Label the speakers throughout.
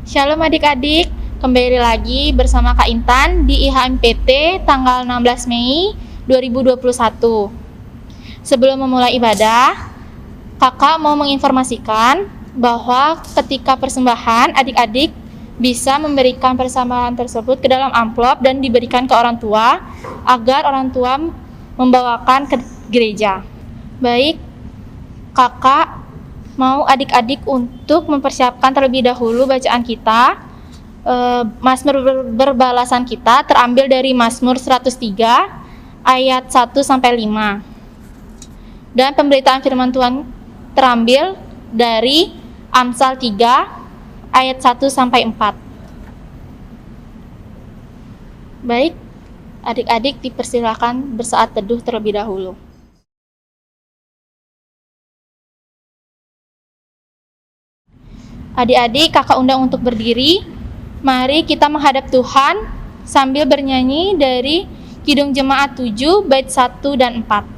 Speaker 1: Shalom adik-adik, kembali lagi bersama Kak Intan di IHMPT tanggal 16 Mei 2021. Sebelum memulai ibadah, kakak mau menginformasikan bahwa ketika persembahan, adik-adik bisa memberikan persembahan tersebut ke dalam amplop dan diberikan ke orang tua agar orang tua membawakan ke gereja. Baik, kakak mau adik-adik untuk mempersiapkan terlebih dahulu bacaan kita. Mazmur berbalasan kita terambil dari Mazmur 103 ayat 1-5. Dan pemberitaan firman Tuhan terambil dari Amsal 3 ayat 1-4. Baik, adik-adik dipersilakan bersaat teduh terlebih dahulu. Adik-adik, kakak undang untuk berdiri. Mari kita menghadap Tuhan sambil bernyanyi dari Kidung Jemaat 7 bait 1 dan 4.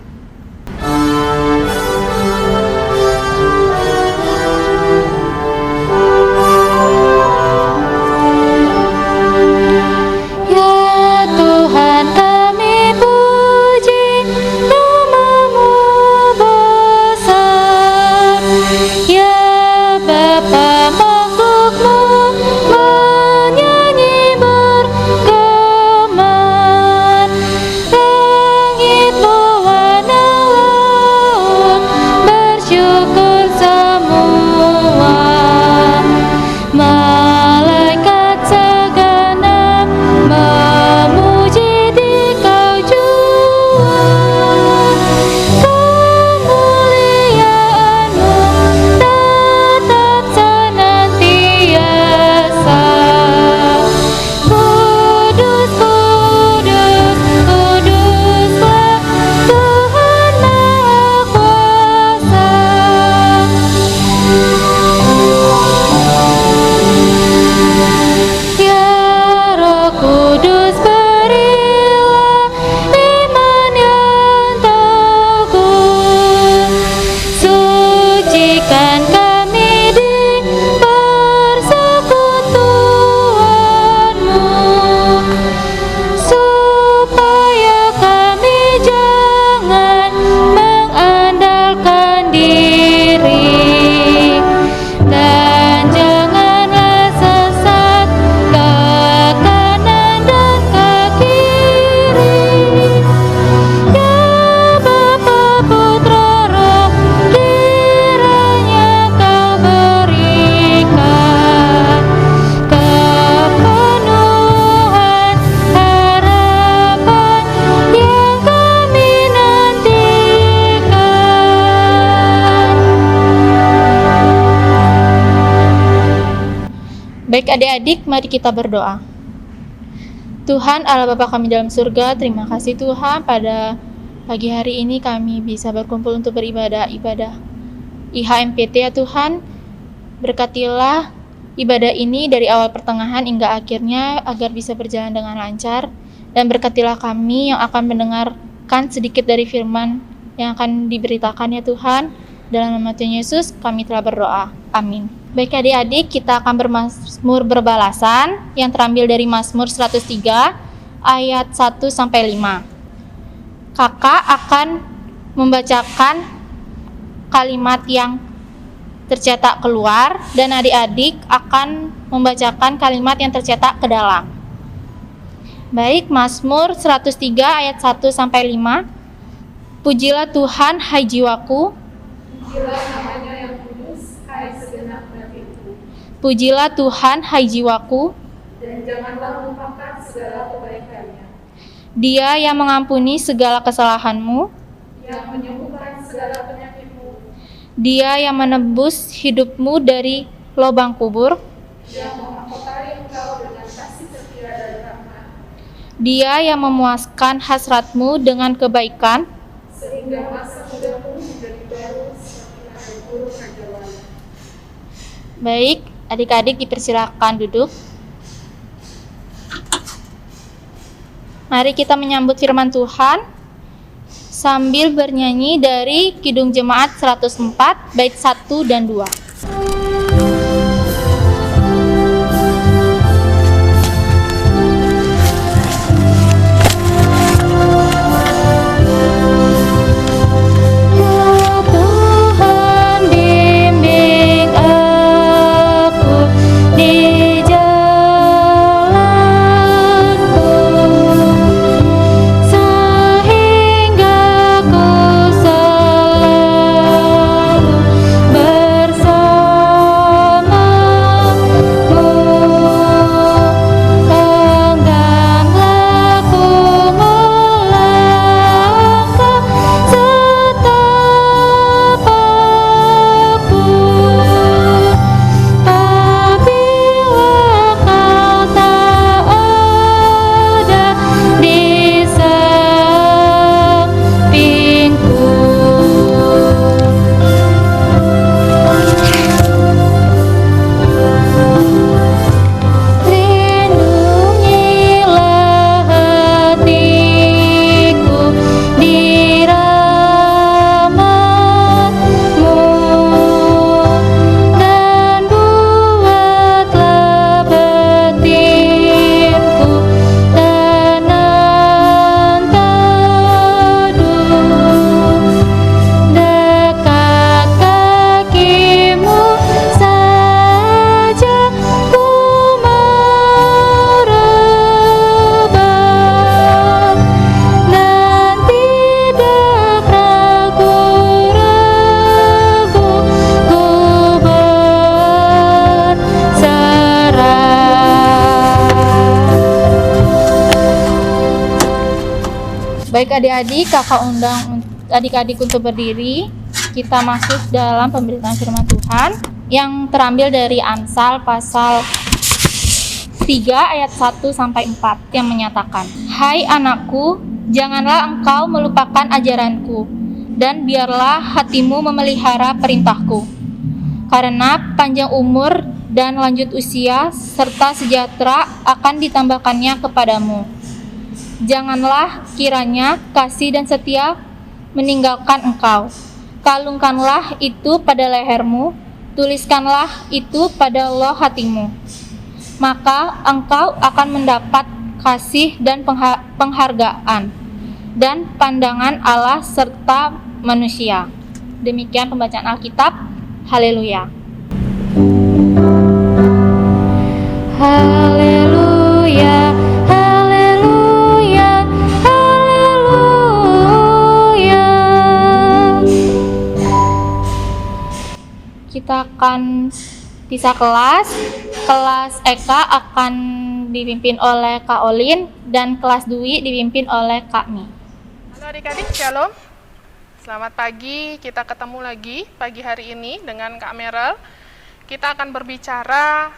Speaker 1: Baik adik-adik, mari kita berdoa. Tuhan Allah Bapa kami dalam surga, terima kasih Tuhan pada pagi hari ini kami bisa berkumpul untuk beribadah IHMPT ya Tuhan. Berkatilah ibadah ini dari awal pertengahan hingga akhirnya agar bisa berjalan dengan lancar, dan berkatilah kami yang akan mendengarkan sedikit dari firman yang akan diberitakan ya Tuhan. Dalam nama Tuhan Yesus kami telah berdoa. Amin. Baik adik-adik, kita akan bermazmur berbalasan yang terambil dari Mazmur 103 ayat 1-5. Kakak akan membacakan kalimat yang tercetak keluar dan adik-adik akan membacakan kalimat yang tercetak ke dalam. Baik, Mazmur 103 ayat 1-5. Pujilah Tuhan, hai jiwaku.
Speaker 2: Pujilah namanya yang kudus, hai segenap hatiku.
Speaker 1: Pujilah Tuhan, hai jiwaku.
Speaker 2: Dan janganlah lupakan segala kebaikannya.
Speaker 1: Dia yang mengampuni segala kesalahanmu.
Speaker 2: Yang menyembuhkan segala penyakitmu.
Speaker 1: Dia yang menebus hidupmu dari lubang kubur.
Speaker 2: Yang memahkotai engkau dengan kasih setia dan rahmat.
Speaker 1: Dia yang memuaskan hasratmu dengan kebaikan.
Speaker 2: Sehingga masa mudamu menjadi baru seperti hari burung rajawan.
Speaker 1: Baik, adik-adik dipersilakan duduk. Mari kita menyambut firman Tuhan sambil bernyanyi dari Kidung Jemaat 104 bait 1 dan 2. Baik adik-adik, kakak undang adik-adik untuk berdiri. Kita masuk dalam pemberitaan firman Tuhan yang terambil dari Amsal pasal 3 ayat 1 sampai 4 yang menyatakan, "Hai anakku, janganlah engkau melupakan ajaranku, dan biarlah hatimu memelihara perintahku. Karena panjang umur dan lanjut usia serta sejahtera akan ditambahkannya kepadamu. Janganlah kiranya kasih dan setia meninggalkan engkau. Kalungkanlah itu pada lehermu, tuliskanlah itu pada loh hatimu. Maka engkau akan mendapat kasih dan penghargaan dan pandangan Allah serta manusia." Demikian pembacaan Alkitab. Haleluya. Haleluya. Haleluya. Haleluya. Kita akan pisah kelas. Kelas Eka akan dipimpin oleh Kak Olin dan kelas Dwi dipimpin oleh Kak Mi.
Speaker 3: Halo adik-adik, shalom. Selamat pagi, kita ketemu lagi pagi hari ini dengan Kak Meryl. Kita akan berbicara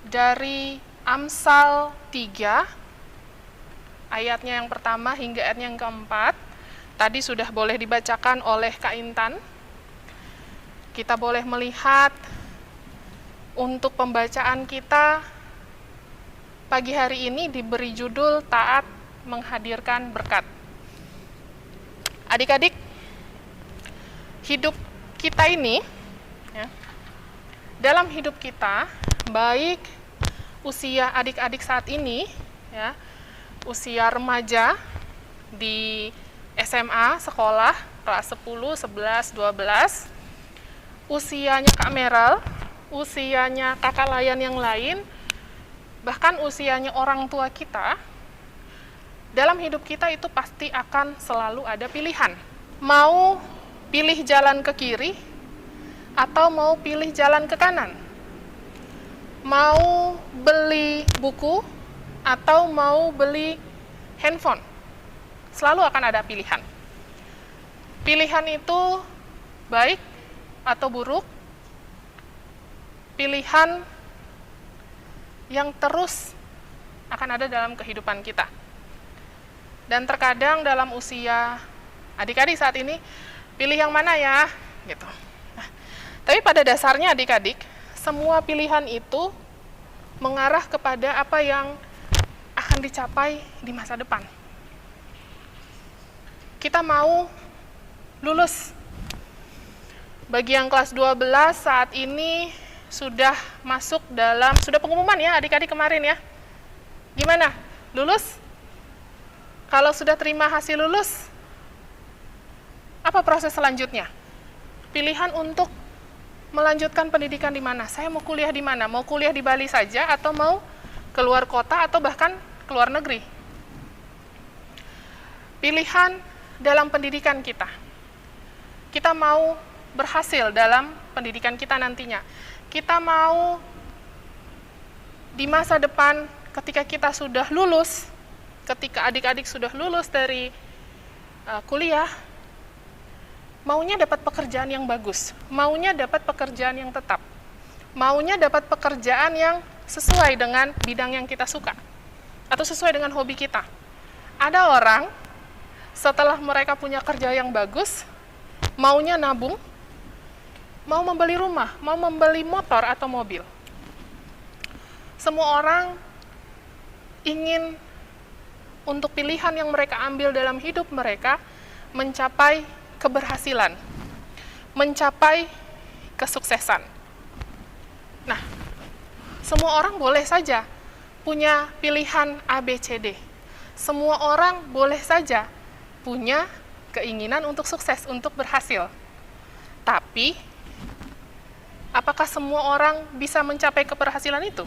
Speaker 3: dari Amsal 3, ayatnya yang pertama hingga ayatnya yang keempat. Tadi sudah boleh dibacakan oleh Kak Intan. Kita boleh melihat untuk pembacaan kita pagi hari ini diberi judul Taat Menghadirkan Berkat. Adik-adik, hidup kita ini, ya, dalam hidup kita, baik usia adik-adik saat ini, ya, usia remaja di SMA, sekolah, kelas 10, 11, 12, usianya Kak Meryl, usianya kakak layan yang lain, bahkan usianya orang tua kita, dalam hidup kita itu pasti akan selalu ada pilihan. Mau pilih jalan ke kiri atau mau pilih jalan ke kanan? Mau beli buku atau mau beli handphone? Selalu akan ada pilihan. Pilihan itu baik atau buruk, pilihan yang terus akan ada dalam kehidupan kita. Dan terkadang dalam usia adik-adik saat ini, pilih yang mana ya? Gitu. Nah, tapi pada dasarnya adik-adik, semua pilihan itu mengarah kepada apa yang akan dicapai di masa depan. Kita mau lulus. Bagi yang kelas 12 saat ini sudah masuk dalam, sudah pengumuman ya adik-adik kemarin ya. Gimana? Lulus? Kalau sudah terima hasil lulus, apa proses selanjutnya? Pilihan untuk melanjutkan pendidikan di mana? Saya mau kuliah di mana? Mau kuliah di Bali saja atau mau keluar kota atau bahkan keluar negeri? Pilihan dalam pendidikan kita. Kita mau berhasil dalam pendidikan kita nantinya. Kita mau di masa depan ketika kita sudah lulus, ketika adik-adik sudah lulus dari kuliah, maunya dapat pekerjaan yang bagus, maunya dapat pekerjaan yang tetap, maunya dapat pekerjaan yang sesuai dengan bidang yang kita suka, atau sesuai dengan hobi kita. Ada orang, setelah mereka punya kerja yang bagus, maunya nabung, mau membeli rumah, mau membeli motor atau mobil. Semua orang ingin untuk pilihan yang mereka ambil dalam hidup mereka mencapai keberhasilan, mencapai kesuksesan. Nah, semua orang boleh saja punya pilihan A, B, C, D. Semua orang boleh saja punya keinginan untuk sukses, untuk berhasil. Tapi, apakah semua orang bisa mencapai keberhasilan itu?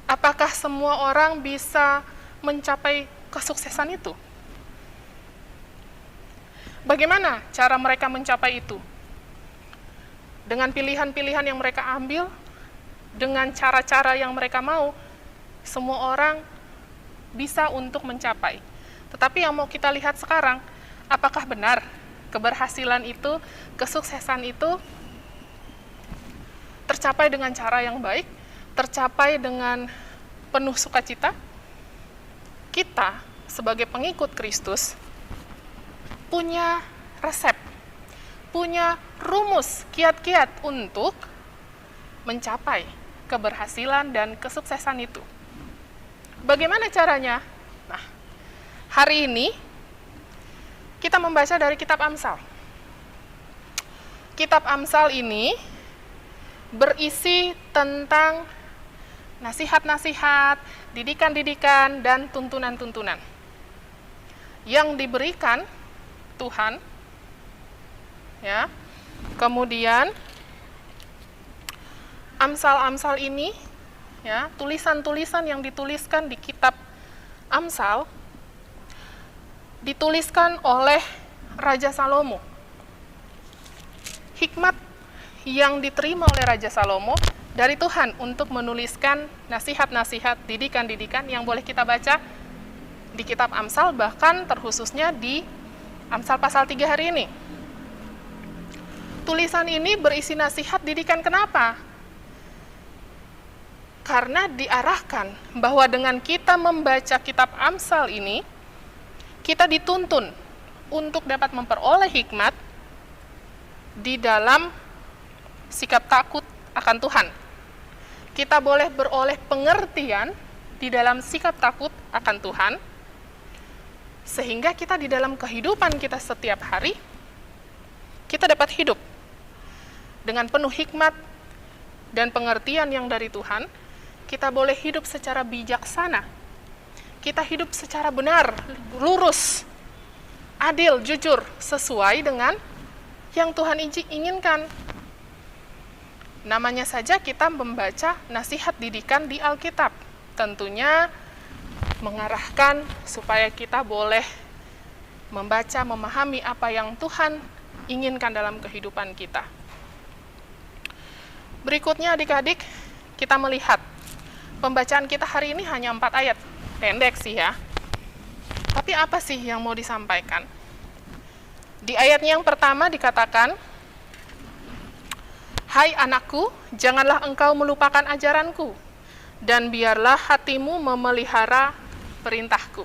Speaker 3: Apakah semua orang bisa mencapai kesuksesan itu? Bagaimana cara mereka mencapai itu? Dengan pilihan-pilihan yang mereka ambil, dengan cara-cara yang mereka mau, semua orang bisa untuk mencapai. Tetapi yang mau kita lihat sekarang, apakah benar keberhasilan itu, kesuksesan itu tercapai dengan cara yang baik, tercapai dengan penuh sukacita? Kita sebagai pengikut Kristus punya resep, punya rumus kiat-kiat untuk mencapai keberhasilan dan kesuksesan itu. Bagaimana caranya? Nah, hari ini kita membaca dari kitab Amsal. Kitab Amsal ini berisi tentang nasihat-nasihat, didikan-didikan, dan tuntunan-tuntunan yang diberikan Tuhan, ya. Kemudian Amsal-Amsal ini, ya, tulisan-tulisan yang dituliskan di kitab Amsal dituliskan oleh Raja Salomo. Hikmat yang diterima oleh Raja Salomo dari Tuhan untuk menuliskan nasihat-nasihat, didikan-didikan yang boleh kita baca di kitab Amsal, bahkan terkhususnya di Amsal pasal 3 hari ini. Tulisan ini berisi nasihat didikan. Kenapa? Karena diarahkan bahwa dengan kita membaca kitab Amsal ini, kita dituntun untuk dapat memperoleh hikmat di dalam sikap takut akan Tuhan. Kita boleh beroleh pengertian di dalam sikap takut akan Tuhan, sehingga kita di dalam kehidupan kita setiap hari, kita dapat hidup dengan penuh hikmat dan pengertian yang dari Tuhan. Kita boleh hidup secara bijaksana, kita hidup secara benar, lurus, adil, jujur, sesuai dengan yang Tuhan inginkan. Namanya saja kita membaca nasihat didikan di Alkitab. Tentunya mengarahkan supaya kita boleh membaca, memahami apa yang Tuhan inginkan dalam kehidupan kita. Berikutnya adik-adik, kita melihat pembacaan kita hari ini hanya 4 ayat. Pendek sih ya. Tapi apa sih yang mau disampaikan? Di ayatnya yang pertama dikatakan, "Hai anakku, janganlah engkau melupakan ajaranku, dan biarlah hatimu memelihara perintahku."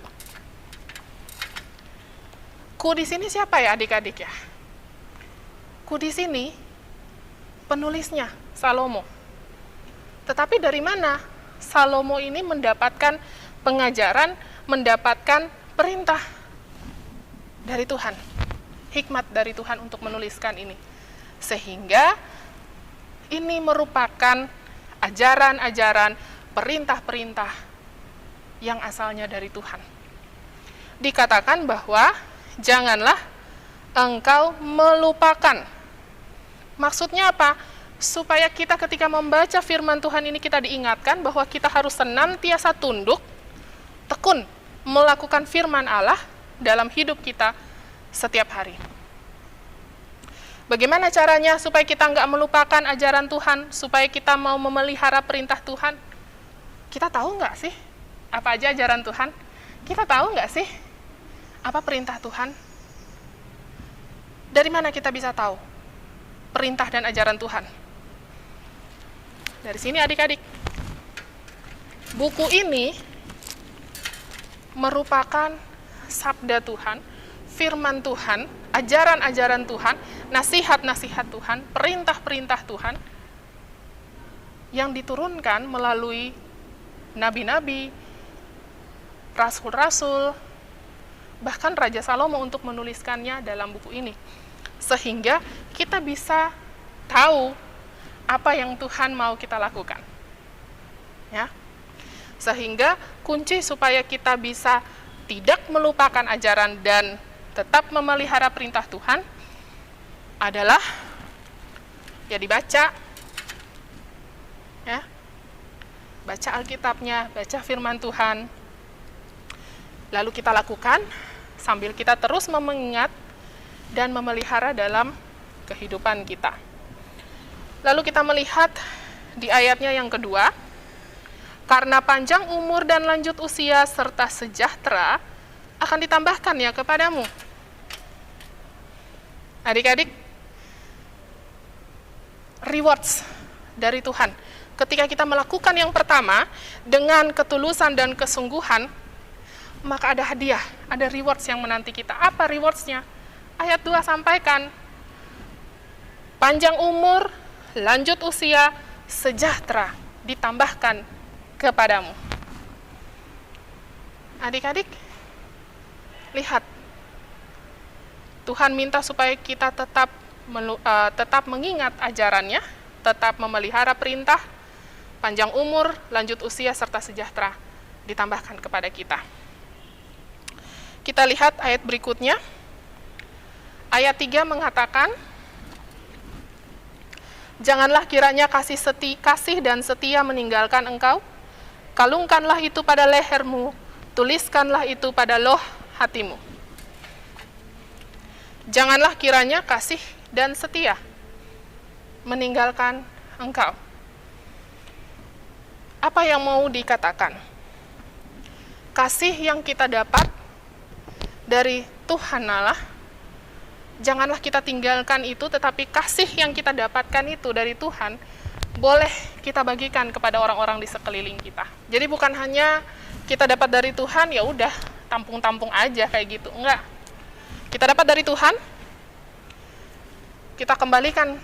Speaker 3: Ku di sini siapa ya adik-adik ya? Ku di sini penulisnya Salomo. Tetapi dari mana Salomo ini mendapatkan pengajaran, mendapatkan perintah dari Tuhan, hikmat dari Tuhan untuk menuliskan ini? Sehingga ini merupakan ajaran-ajaran, perintah-perintah yang asalnya dari Tuhan. Dikatakan bahwa janganlah engkau melupakan. Maksudnya apa? Supaya kita ketika membaca firman Tuhan ini kita diingatkan bahwa kita harus senantiasa tunduk, tekun melakukan firman Allah dalam hidup kita setiap hari. Bagaimana caranya supaya kita nggak melupakan ajaran Tuhan, supaya kita mau memelihara perintah Tuhan? Kita tahu nggak sih apa aja ajaran Tuhan? Kita tahu nggak sih apa perintah Tuhan? Dari mana kita bisa tahu perintah dan ajaran Tuhan? Dari sini adik-adik. Buku ini merupakan sabda Tuhan, firman Tuhan, ajaran-ajaran Tuhan, nasihat-nasihat Tuhan, perintah-perintah Tuhan yang diturunkan melalui nabi-nabi, rasul-rasul, bahkan Raja Salomo untuk menuliskannya dalam buku ini. Sehingga kita bisa tahu apa yang Tuhan mau kita lakukan. Ya. Sehingga kunci supaya kita bisa tidak melupakan ajaran dan tetap memelihara perintah Tuhan adalah ya dibaca. Ya. Baca Alkitabnya, baca firman Tuhan. Lalu kita lakukan sambil kita terus mengingat dan memelihara dalam kehidupan kita. Lalu kita melihat di ayatnya yang kedua, "Karena panjang umur dan lanjut usia serta sejahtera akan ditambahkan ya kepadamu. Adik-adik, rewards dari Tuhan. Ketika kita melakukan yang pertama dengan ketulusan dan kesungguhan, maka ada hadiah, ada rewards yang menanti kita. Apa rewardsnya? Ayat 2 sampaikan, panjang umur, lanjut usia, sejahtera ditambahkan kepadamu. Adik-adik, lihat, Tuhan minta supaya kita tetap mengingat ajarannya, tetap memelihara perintah, panjang umur, lanjut usia, serta sejahtera ditambahkan kepada kita. Kita lihat ayat berikutnya. Ayat 3 mengatakan, janganlah kiranya kasih dan setia meninggalkan engkau, kalungkanlah itu pada lehermu, tuliskanlah itu pada loh hatimu. Janganlah kiranya kasih dan setia meninggalkan engkau. Apa yang mau dikatakan? Kasih yang kita dapat dari Tuhan Allah, janganlah kita tinggalkan itu, tetapi kasih yang kita dapatkan itu dari Tuhan, boleh kita bagikan kepada orang-orang di sekeliling kita. Jadi bukan hanya kita dapat dari Tuhan, ya udah tampung-tampung aja kayak gitu. Enggak. Kita dapat dari Tuhan, kita kembalikan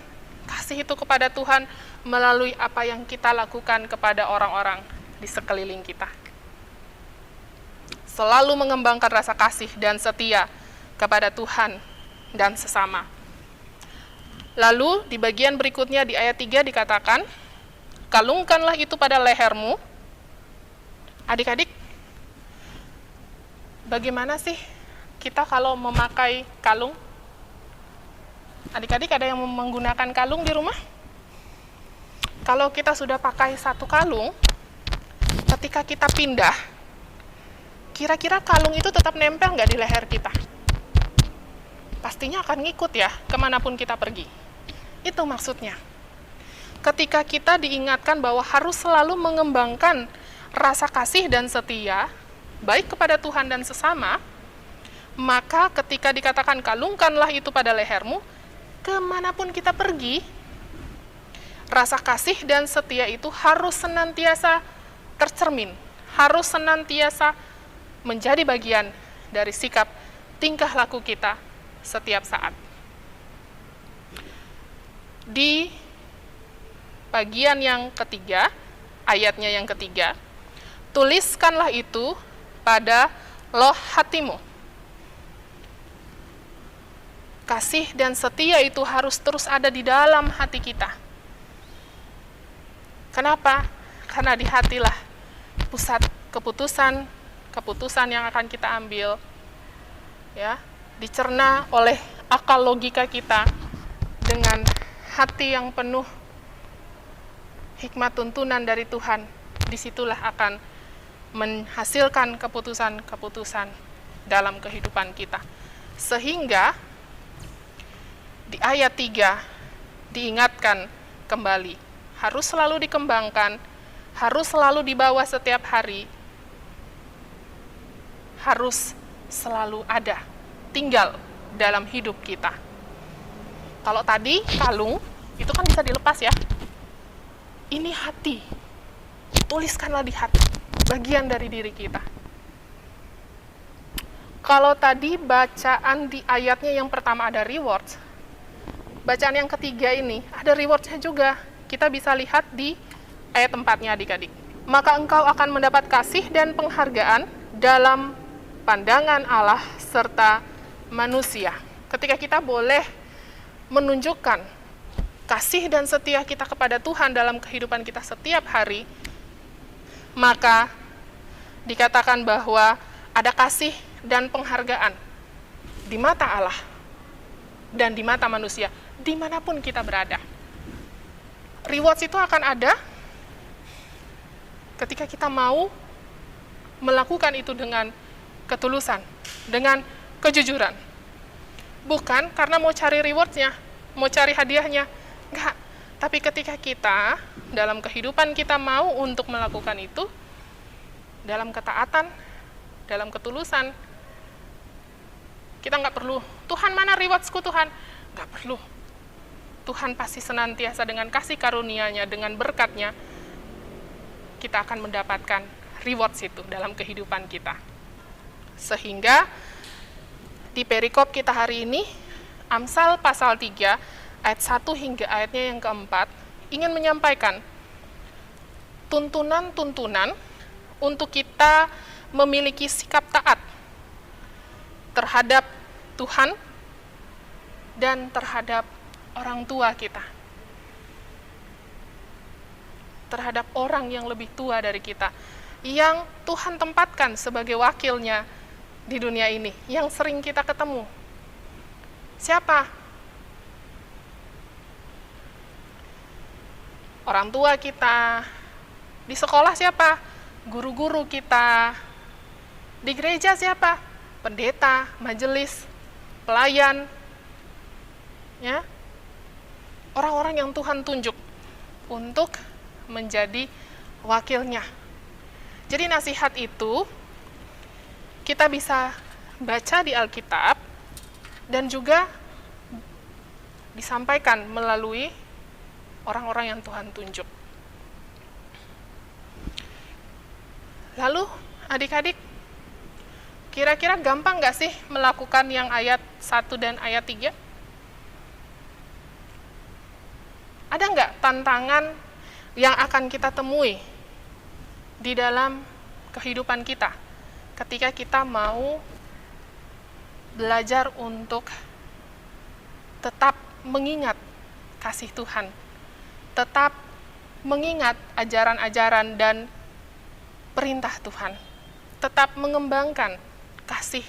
Speaker 3: kasih itu kepada Tuhan melalui apa yang kita lakukan kepada orang-orang di sekeliling kita. Selalu mengembangkan rasa kasih dan setia kepada Tuhan dan sesama. Lalu di bagian berikutnya di ayat 3 dikatakan, kalungkanlah itu pada lehermu. Adik-adik, bagaimana sih kita kalau memakai kalung? Adik-adik ada yang menggunakan kalung di rumah? Kalau kita sudah pakai satu kalung, ketika kita pindah, kira-kira kalung itu tetap nempel nggak di leher kita? Pastinya akan ngikut ya, kemanapun kita pergi. Itu maksudnya. Ketika kita diingatkan bahwa harus selalu mengembangkan rasa kasih dan setia, baik kepada Tuhan dan sesama, maka ketika dikatakan kalungkanlah itu pada lehermu, kemanapun kita pergi, rasa kasih dan setia itu harus senantiasa tercermin, harus senantiasa menjadi bagian dari sikap tingkah laku kita setiap saat. Di bagian yang ketiga, ayatnya yang ketiga, tuliskanlah itu pada loh hatimu. Kasih dan setia itu harus terus ada di dalam hati kita. Kenapa? Karena di hatilah pusat keputusan yang akan kita ambil, ya, dicerna oleh akal logika kita dengan hati yang penuh hikmat tuntunan dari Tuhan. Disitulah akan menghasilkan keputusan-keputusan dalam kehidupan kita. Sehingga di ayat 3 diingatkan kembali, harus selalu dikembangkan, harus selalu dibawa setiap hari, harus selalu ada, tinggal dalam hidup kita. Kalau tadi kalung, itu kan bisa dilepas ya. Ini hati, tuliskanlah di hati, bagian dari diri kita. Kalau tadi bacaan di ayatnya yang pertama ada rewards, bacaan yang ketiga ini ada rewardsnya juga. Kita bisa lihat di ayat 4-nya adik-adik. Maka engkau akan mendapat kasih dan penghargaan dalam pandangan Allah serta manusia. Ketika kita boleh menunjukkan kasih dan setia kita kepada Tuhan dalam kehidupan kita setiap hari, maka dikatakan bahwa ada kasih dan penghargaan di mata Allah dan di mata manusia, dimanapun kita berada. Rewards itu akan ada ketika kita mau melakukan itu dengan ketulusan, dengan kejujuran. Bukan karena mau cari rewardsnya, mau cari hadiahnya, enggak. Tapi ketika kita dalam kehidupan kita mau untuk melakukan itu dalam ketaatan, dalam ketulusan, Kita nggak perlu, Tuhan mana rewards-ku Tuhan? Nggak perlu. Tuhan pasti senantiasa dengan kasih karunia-Nya, dengan berkat-Nya, kita akan mendapatkan rewards itu dalam kehidupan kita. Sehingga di perikop kita hari ini, Amsal pasal 3, ayat 1 hingga ayatnya yang keempat, ingin menyampaikan tuntunan-tuntunan untuk kita memiliki sikap taat terhadap Tuhan dan terhadap orang tua kita, terhadap orang yang lebih tua dari kita, yang Tuhan tempatkan sebagai wakilnya di dunia ini, yang sering kita ketemu. Siapa? Orang tua kita. Di sekolah siapa? Guru-guru kita. Di gereja siapa? Pendeta, majelis, pelayan. Ya, orang-orang yang Tuhan tunjuk untuk menjadi wakilnya. Jadi nasihat itu kita bisa baca di Alkitab dan juga disampaikan melalui orang-orang yang Tuhan tunjuk. Lalu adik-adik, kira-kira gampang nggak sih melakukan yang ayat 1 dan ayat 3? Ada nggak tantangan yang akan kita temui di dalam kehidupan kita ketika kita mau belajar untuk tetap mengingat kasih Tuhan, tetap mengingat ajaran-ajaran dan perintah Tuhan, tetap mengembangkan kasih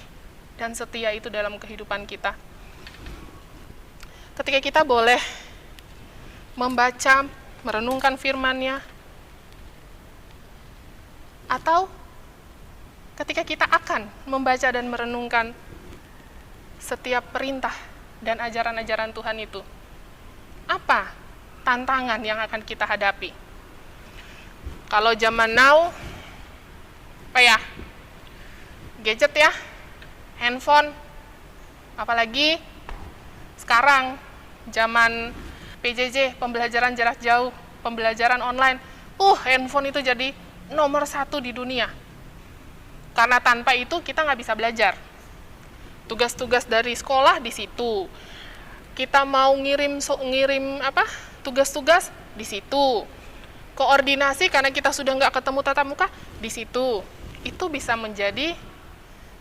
Speaker 3: dan setia itu dalam kehidupan kita? Ketika kita boleh membaca, merenungkan firman-Nya, atau ketika kita akan membaca dan merenungkan setiap perintah dan ajaran-ajaran Tuhan itu, apa tantangan yang akan kita hadapi? Kalau zaman now, apa ya? Gadget ya, handphone, apalagi sekarang zaman PJJ, pembelajaran jarak jauh, pembelajaran online, handphone itu jadi nomor 1 di dunia. Karena tanpa itu kita nggak bisa belajar. Tugas-tugas dari sekolah di situ. Kita mau ngirim tugas-tugas di situ. Koordinasi karena kita sudah nggak ketemu tatap muka di situ. Itu bisa menjadi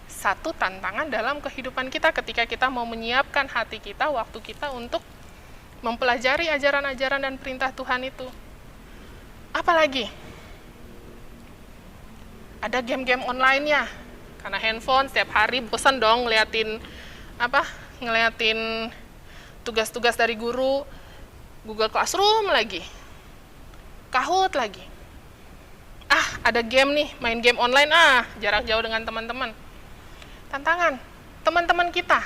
Speaker 3: satu tantangan dalam kehidupan kita ketika kita mau menyiapkan hati kita, waktu kita untuk mempelajari ajaran-ajaran dan perintah Tuhan itu. Apalagi ada game-game online-nya. Karena handphone setiap hari bosan dong ngeliatin tugas-tugas dari guru, Google Classroom lagi, Kahoot lagi. Ada game nih, main game online, jarak jauh dengan teman-teman. Tantangan, teman-teman kita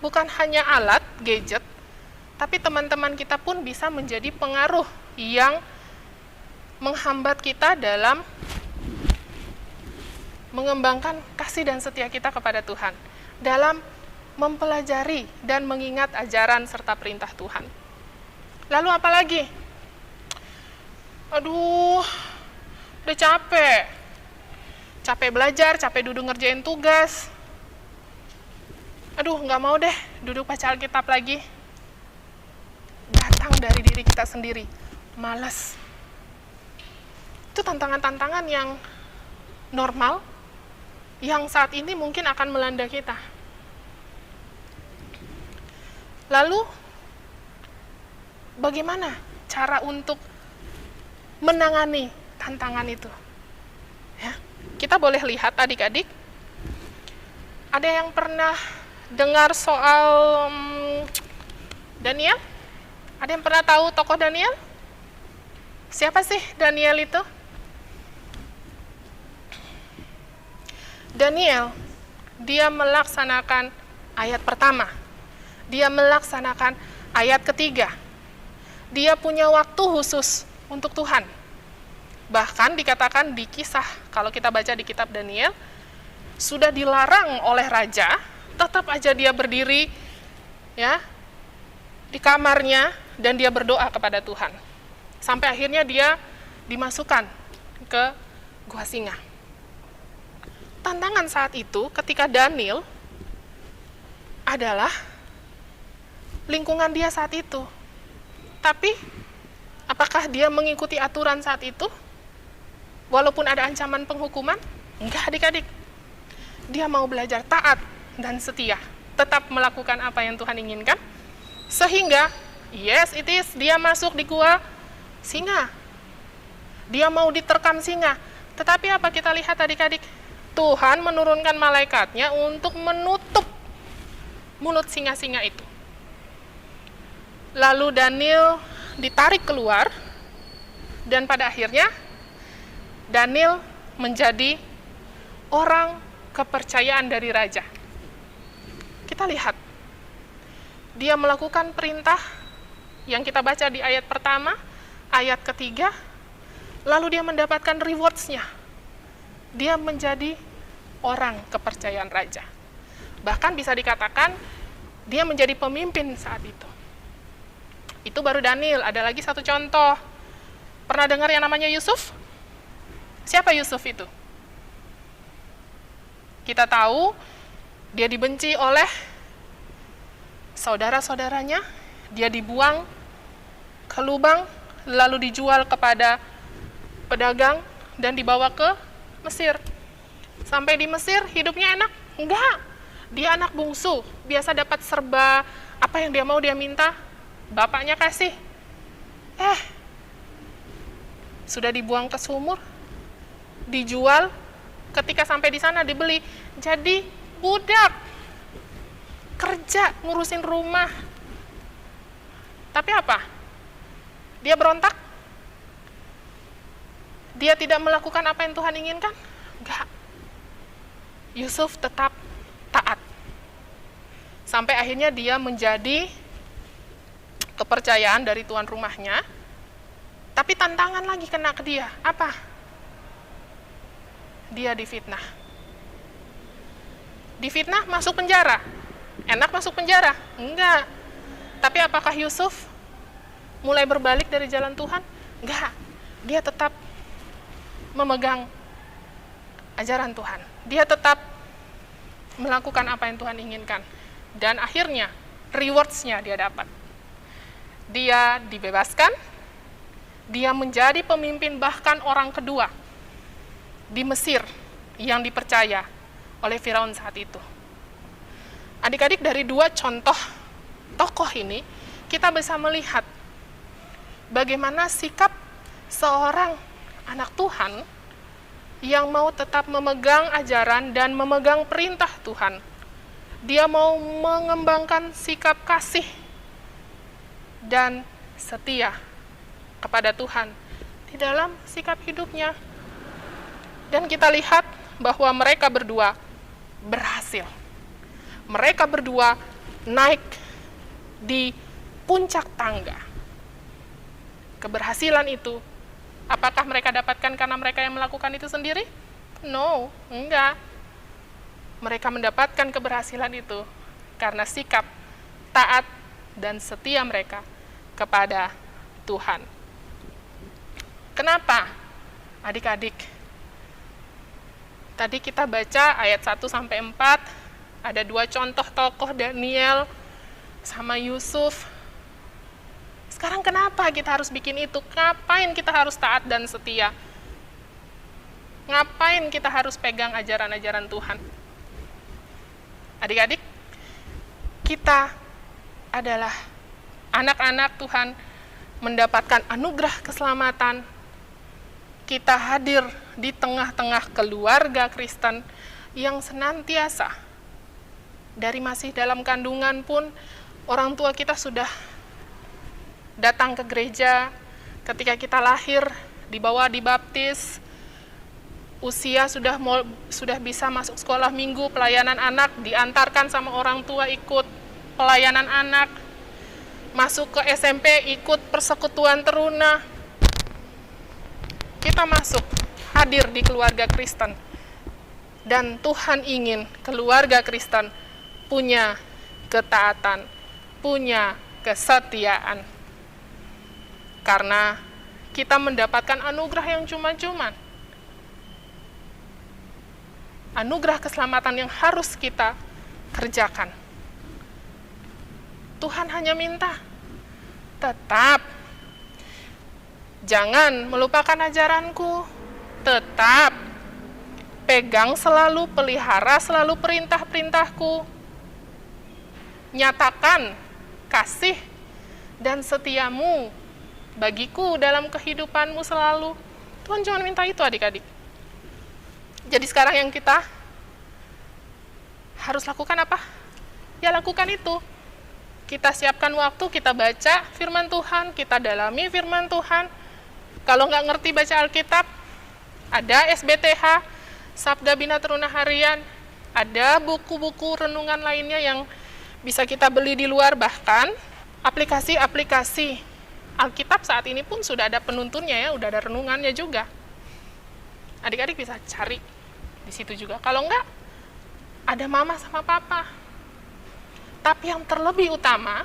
Speaker 3: bukan hanya alat, gadget, tapi teman-teman kita pun bisa menjadi pengaruh yang menghambat kita dalam mengembangkan kasih dan setia kita kepada Tuhan, dalam mempelajari dan mengingat ajaran serta perintah Tuhan. Lalu apa lagi? Udah capek belajar, capek duduk ngerjain tugas. Nggak mau deh duduk baca Alkitab lagi. Datang dari diri kita sendiri, malas. Itu tantangan-tantangan yang normal, yang saat ini mungkin akan melanda kita. Lalu, bagaimana cara untuk menangani tantangan itu? Ya, kita boleh lihat adik-adik, ada yang pernah dengar soal Daniel? Ada yang pernah tahu tokoh Daniel? Siapa sih Daniel itu? Daniel, dia melaksanakan ayat pertama. Dia melaksanakan ayat ketiga. Dia punya waktu khusus untuk Tuhan. Bahkan dikatakan di kisah, kalau kita baca di kitab Daniel, sudah dilarang oleh raja tetap aja dia berdiri ya di kamarnya dan dia berdoa kepada Tuhan. Sampai akhirnya dia dimasukkan ke gua singa. Tantangan saat itu ketika Daniel adalah lingkungan dia saat itu. Tapi apakah dia mengikuti aturan saat itu? Walaupun ada ancaman penghukuman? Enggak, adik-adik. Dia mau belajar taat dan setia, tetap melakukan apa yang Tuhan inginkan. Sehingga, yes it is, dia masuk di gua singa. Dia mau diterkam singa. Tetapi apa kita lihat adik-adik? Tuhan menurunkan malaikatnya untuk menutup mulut singa-singa itu. Lalu Daniel ditarik keluar, dan pada akhirnya Daniel menjadi orang kepercayaan dari raja. Kita lihat, dia melakukan perintah yang kita baca di ayat pertama, ayat ketiga, lalu dia mendapatkan rewards-nya. Dia menjadi orang kepercayaan raja. Bahkan bisa dikatakan dia menjadi pemimpin saat itu. Itu baru Daniel. Ada lagi satu contoh. Pernah dengar yang namanya Yusuf? Siapa Yusuf itu? Kita tahu dia dibenci oleh saudara-saudaranya, dia dibuang ke lubang, lalu dijual kepada pedagang dan dibawa ke Mesir. Sampai di Mesir hidupnya enak? Enggak. Dia anak bungsu, biasa dapat serba apa yang dia mau dia minta, bapaknya kasih. Sudah dibuang ke sumur, dijual, ketika sampai di sana dibeli, jadi budak, kerja, ngurusin rumah. Tapi apa? Dia berontak? Dia tidak melakukan apa yang Tuhan inginkan? Enggak. Yusuf tetap taat. Sampai akhirnya dia menjadi kepercayaan dari tuan rumahnya. Tapi tantangan lagi kena ke dia. Apa? Dia difitnah. Difitnah, masuk penjara. Enak masuk penjara? Enggak. Tapi apakah Yusuf mulai berbalik dari jalan Tuhan? Enggak. Dia tetap memegang ajaran Tuhan. Dia tetap melakukan apa yang Tuhan inginkan. Dan akhirnya, rewards-nya dia dapat. Dia dibebaskan, dia menjadi pemimpin bahkan orang kedua di Mesir yang dipercaya oleh Firaun saat itu. Adik-adik, dari dua contoh tokoh ini, kita bisa melihat bagaimana sikap seorang anak Tuhan yang mau tetap memegang ajaran dan memegang perintah Tuhan. Dia mau mengembangkan sikap kasih dan setia kepada Tuhan di dalam sikap hidupnya. Dan kita lihat bahwa mereka berdua berhasil. Mereka berdua naik di puncak tangga. Keberhasilan itu, apakah mereka dapatkan karena mereka yang melakukan itu sendiri? No, enggak. Mereka mendapatkan keberhasilan itu karena sikap taat dan setia mereka kepada Tuhan. Kenapa? Adik-adik, tadi kita baca ayat 1-4, ada dua contoh tokoh, Daniel sama Yusuf. Sekarang kenapa kita harus bikin itu? Ngapain kita harus taat dan setia? Ngapain kita harus pegang ajaran-ajaran Tuhan? Adik-adik, kita adalah anak-anak Tuhan, mendapatkan anugerah keselamatan. Kita hadir di tengah-tengah keluarga Kristen yang senantiasa, dari masih dalam kandungan pun, orang tua kita sudah datang ke gereja. Ketika kita lahir, dibawa dibaptis, usia sudah bisa masuk sekolah minggu, pelayanan anak, diantarkan sama orang tua ikut pelayanan anak, masuk ke SMP ikut persekutuan teruna. Kita masuk, hadir di keluarga Kristen. Dan Tuhan ingin keluarga Kristen punya ketaatan, punya kesetiaan. Karena kita mendapatkan anugerah yang cuma-cuma. Anugerah keselamatan yang harus kita kerjakan. Tuhan hanya minta, tetap jangan melupakan ajaranku, tetap pegang selalu, pelihara selalu perintah-perintahku, nyatakan kasih dan setiamu bagiku dalam kehidupanmu selalu. Tuhan cuma minta itu, adik-adik. Jadi sekarang yang kita harus lakukan apa? Ya lakukan itu. Kita siapkan waktu, kita baca firman Tuhan, kita dalami firman Tuhan. Kalau nggak ngerti baca Alkitab, ada SBTH, Sabda Bina Teruna Harian, ada buku-buku renungan lainnya yang bisa kita beli di luar, bahkan aplikasi-aplikasi Alkitab saat ini pun sudah ada penuntunnya ya, udah ada renungannya juga. Adik-adik bisa cari di situ juga. Kalau enggak, ada mama sama papa. Tapi yang terlebih utama,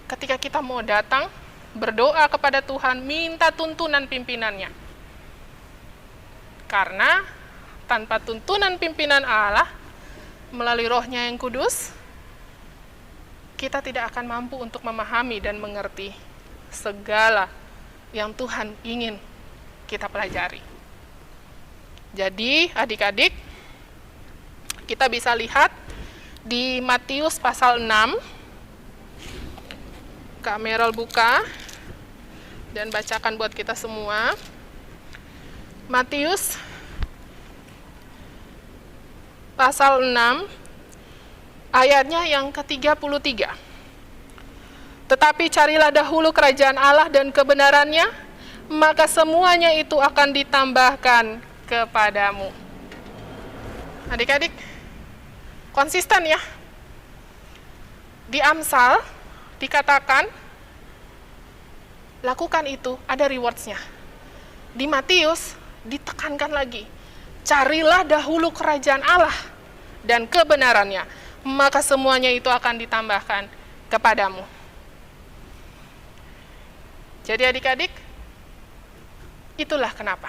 Speaker 3: ketika kita mau datang, berdoa kepada Tuhan, minta tuntunan pimpinannya. Karena tanpa tuntunan pimpinan Allah, melalui Roh-Nya yang kudus, kita tidak akan mampu untuk memahami dan mengerti segala yang Tuhan ingin kita pelajari. Jadi, adik-adik, kita bisa lihat di Matius pasal 6, Kak Merel buka dan bacakan buat kita semua. Matius pasal 6, ayatnya yang ke-33. Tetapi carilah dahulu kerajaan Allah dan kebenarannya, maka semuanya itu akan ditambahkan kepadamu. Adik-adik, konsisten ya. Di Amsal dikatakan, lakukan itu, ada rewards-nya. Di Matius ditekankan lagi, carilah dahulu kerajaan Allah dan kebenarannya, maka semuanya itu akan ditambahkan kepadamu. Jadi adik-adik, itulah kenapa.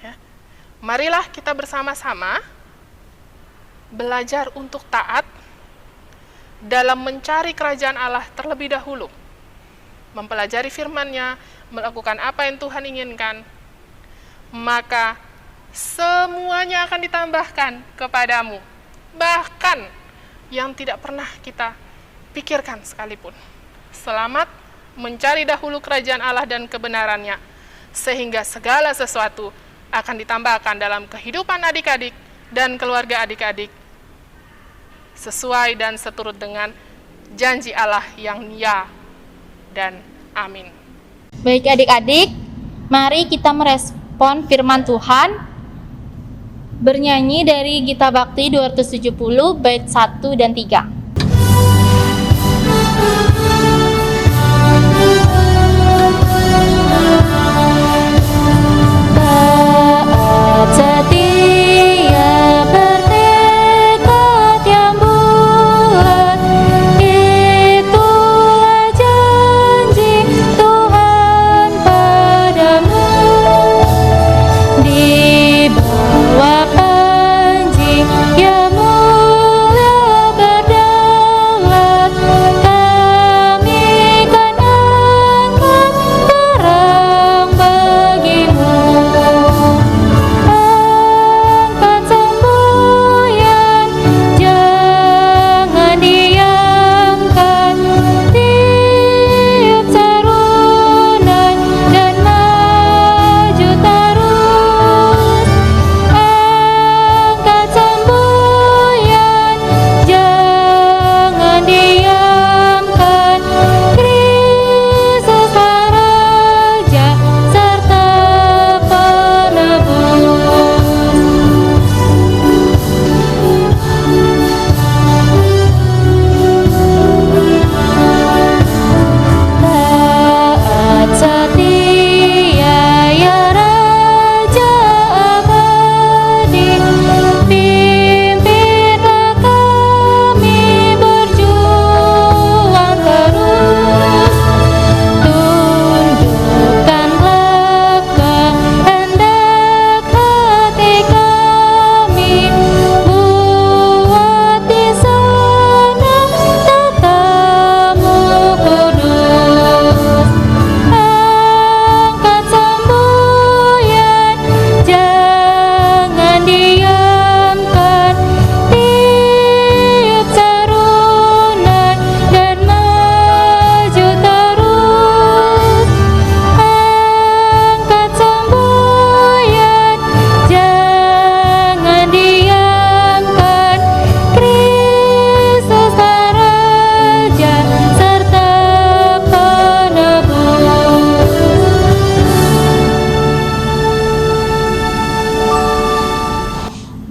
Speaker 3: Ya. Marilah kita bersama-sama belajar untuk taat dalam mencari kerajaan Allah terlebih dahulu. Mempelajari firman-Nya, melakukan apa yang Tuhan inginkan, maka semuanya akan ditambahkan kepadamu. Bahkan yang tidak pernah kita pikirkan sekalipun. Selamat mencari dahulu kerajaan Allah dan kebenarannya, sehingga segala sesuatu akan ditambahkan dalam kehidupan adik-adik dan keluarga adik-adik, sesuai dan seturut dengan janji Allah yang ya dan amin.
Speaker 1: Baik adik-adik, mari kita merespon firman Tuhan bernyanyi dari Gita Bakti 270 bait 1 dan 3. Taat setia bertekad yang bulat, itulah janji Tuhan padamu. Di bawah panji yang mulia berdaulat,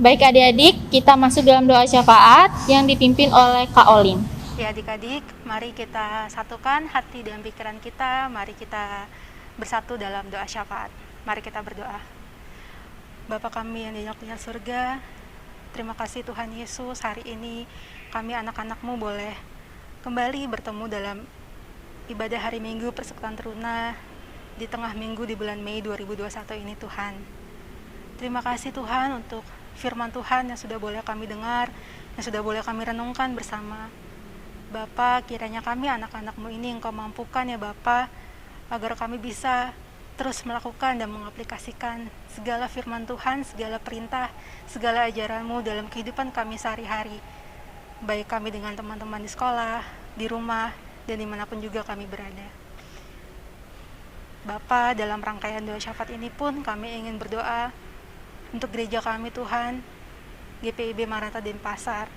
Speaker 1: Baik adik-adik, kita masuk dalam doa syafaat yang dipimpin oleh Kak Olin.
Speaker 4: Ya adik-adik, mari kita satukan hati dan pikiran kita, mari kita bersatu dalam doa syafaat. Mari kita berdoa. Bapa kami yang di dalam surga, terima kasih Tuhan Yesus, hari ini kami anak-anak-Mu boleh kembali bertemu dalam ibadah hari Minggu Persekutuan Teruna di tengah minggu di bulan Mei 2021 ini Tuhan. Terima kasih Tuhan untuk firman Tuhan yang sudah boleh kami dengar, yang sudah boleh kami renungkan bersama. Bapa, kiranya kami anak-anak-Mu ini Engkau mampukan ya Bapa, agar kami bisa terus melakukan dan mengaplikasikan segala firman Tuhan, segala perintah, segala ajaran-Mu dalam kehidupan kami sehari-hari. Baik kami dengan teman-teman di sekolah, di rumah, dan dimanapun juga kami berada. Bapa, dalam rangkaian doa syafaat ini pun kami ingin berdoa untuk gereja kami Tuhan, GPIB Maranatha Denpasar.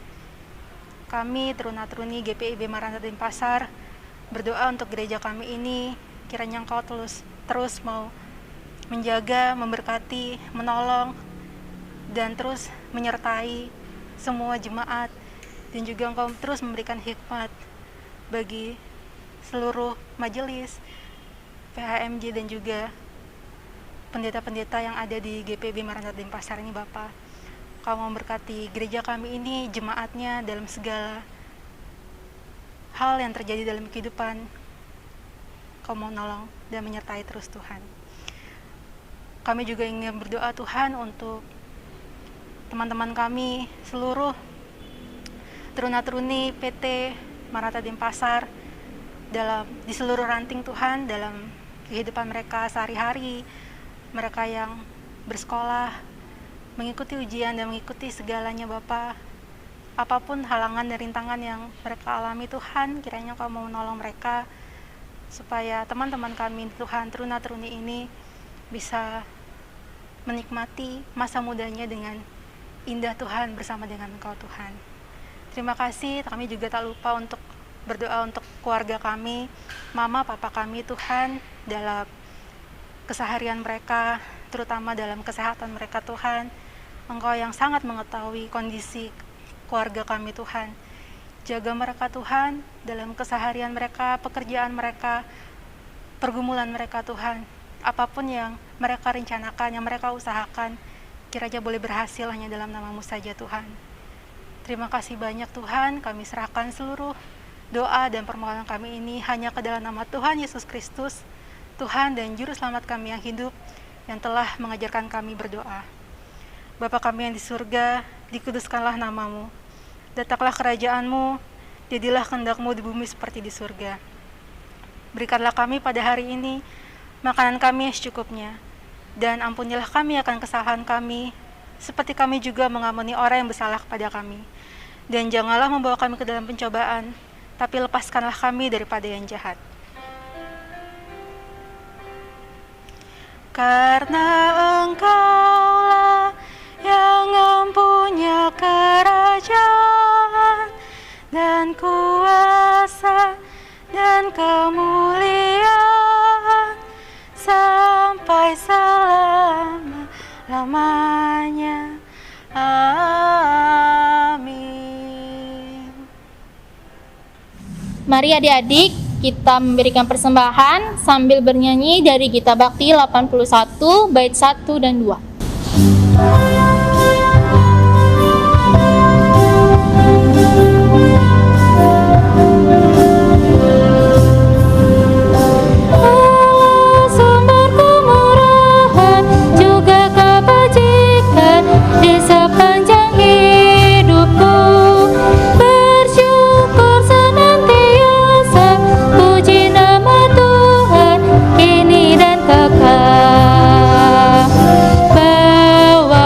Speaker 4: Kami teruna-teruni GPIB Maranatha Denpasar berdoa untuk gereja kami ini, kiranya Engkau terus mau menjaga, memberkati, menolong, dan terus menyertai semua jemaat, dan juga Engkau terus memberikan hikmat bagi seluruh majelis, PHMJ, dan juga pendeta-pendeta yang ada di GPIB Maranatha Denpasar ini Bapak. Kau memberkati gereja kami ini, jemaatnya dalam segala hal yang terjadi dalam kehidupan. Kau mau nolong dan menyertai terus Tuhan. Kami juga ingin berdoa Tuhan untuk teman-teman kami, seluruh teruna-teruni PT Maranatha Denpasar di seluruh ranting Tuhan, dalam kehidupan mereka sehari-hari, mereka yang bersekolah, mengikuti ujian dan mengikuti segalanya Bapa. Apapun halangan dan rintangan yang mereka alami Tuhan, kiranya Kau mau menolong mereka, supaya teman-teman kami Tuhan, teruna-teruni ini bisa menikmati masa mudanya dengan indah Tuhan, bersama dengan Engkau Tuhan. Terima kasih. Kami juga tak lupa untuk berdoa untuk keluarga kami, mama, papa kami Tuhan, dalam keseharian mereka, terutama dalam kesehatan mereka Tuhan. Engkau yang sangat mengetahui kondisi keluarga kami Tuhan. Jaga mereka Tuhan dalam keseharian mereka, pekerjaan mereka, pergumulan mereka Tuhan. Apapun yang mereka rencanakan, yang mereka usahakan, kiranya boleh berhasil hanya dalam nama-Mu saja Tuhan. Terima kasih banyak Tuhan, kami serahkan seluruh doa dan permohonan kami ini hanya ke dalam nama Tuhan Yesus Kristus, Tuhan dan Juru Selamat kami yang hidup, yang telah mengajarkan kami berdoa. Bapa kami yang di surga, dikuduskanlah nama-Mu. Datanglah kerajaan-Mu, jadilah kehendak-Mu di bumi seperti di surga. Berikanlah kami pada hari ini makanan kami yang secukupnya, dan ampunilah kami akan kesalahan kami, seperti kami juga mengampuni orang yang bersalah kepada kami. Dan janganlah membawa kami ke dalam pencobaan, tapi lepaskanlah kami daripada yang jahat. Karena Engkaulah yang mempunyai kerajaan dan kuasa dan kemuliaan sampai selama-lamanya. Amin.
Speaker 1: Mari adik-adik, kita memberikan persembahan sambil bernyanyi dari Gita Bakti 81 bait 1 dan 2.
Speaker 5: Bawa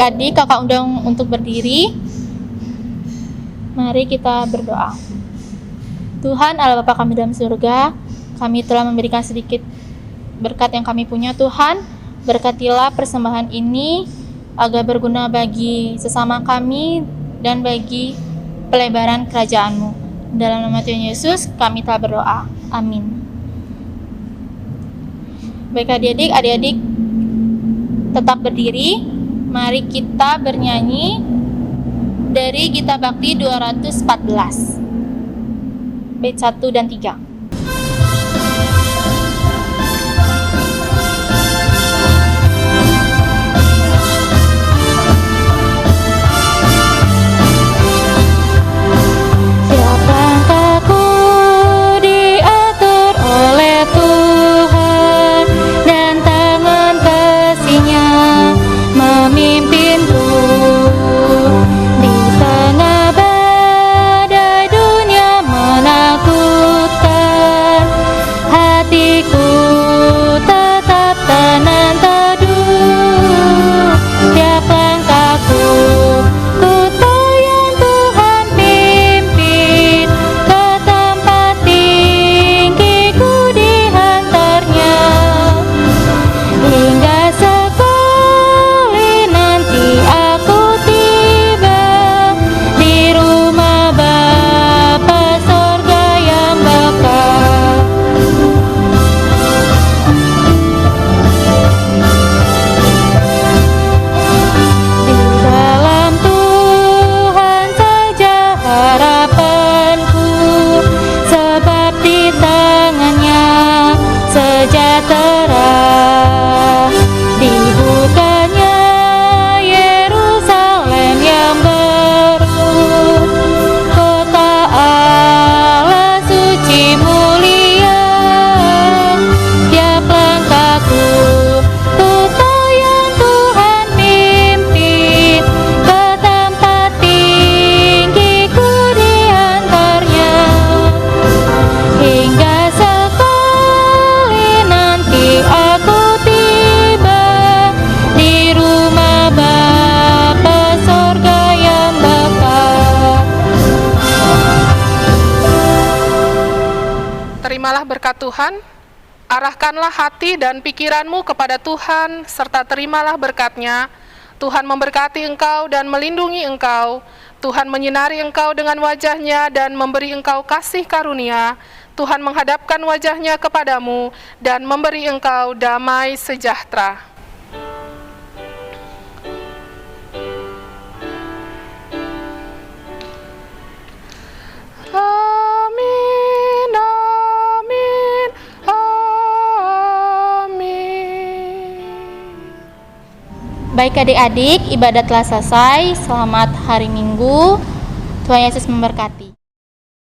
Speaker 1: adik-adik, kakak undang untuk berdiri. Mari kita berdoa. Tuhan Allah Bapa kami dalam surga, kami telah memberikan sedikit berkat yang kami punya. Tuhan, berkatilah persembahan ini agar berguna bagi sesama kami dan bagi pelebaran kerajaan-Mu. Dalam nama Tuhan Yesus kami telah berdoa. Amin. Baik adik-adik tetap berdiri. Mari kita bernyanyi dari Gita Bakti 214 bait 1 dan 3.
Speaker 3: Terimalah berkat Tuhan, arahkanlah hati dan pikiranmu kepada Tuhan, serta terimalah berkat-Nya. Tuhan memberkati engkau dan melindungi engkau. Tuhan menyinari engkau dengan wajah-Nya dan memberi engkau kasih karunia. Tuhan menghadapkan wajah-Nya kepadamu dan memberi engkau damai sejahtera. Amin, amin, amin.
Speaker 1: Baik adik-adik, ibadah telah selesai. Selamat hari Minggu. Tuhan Yesus memberkati.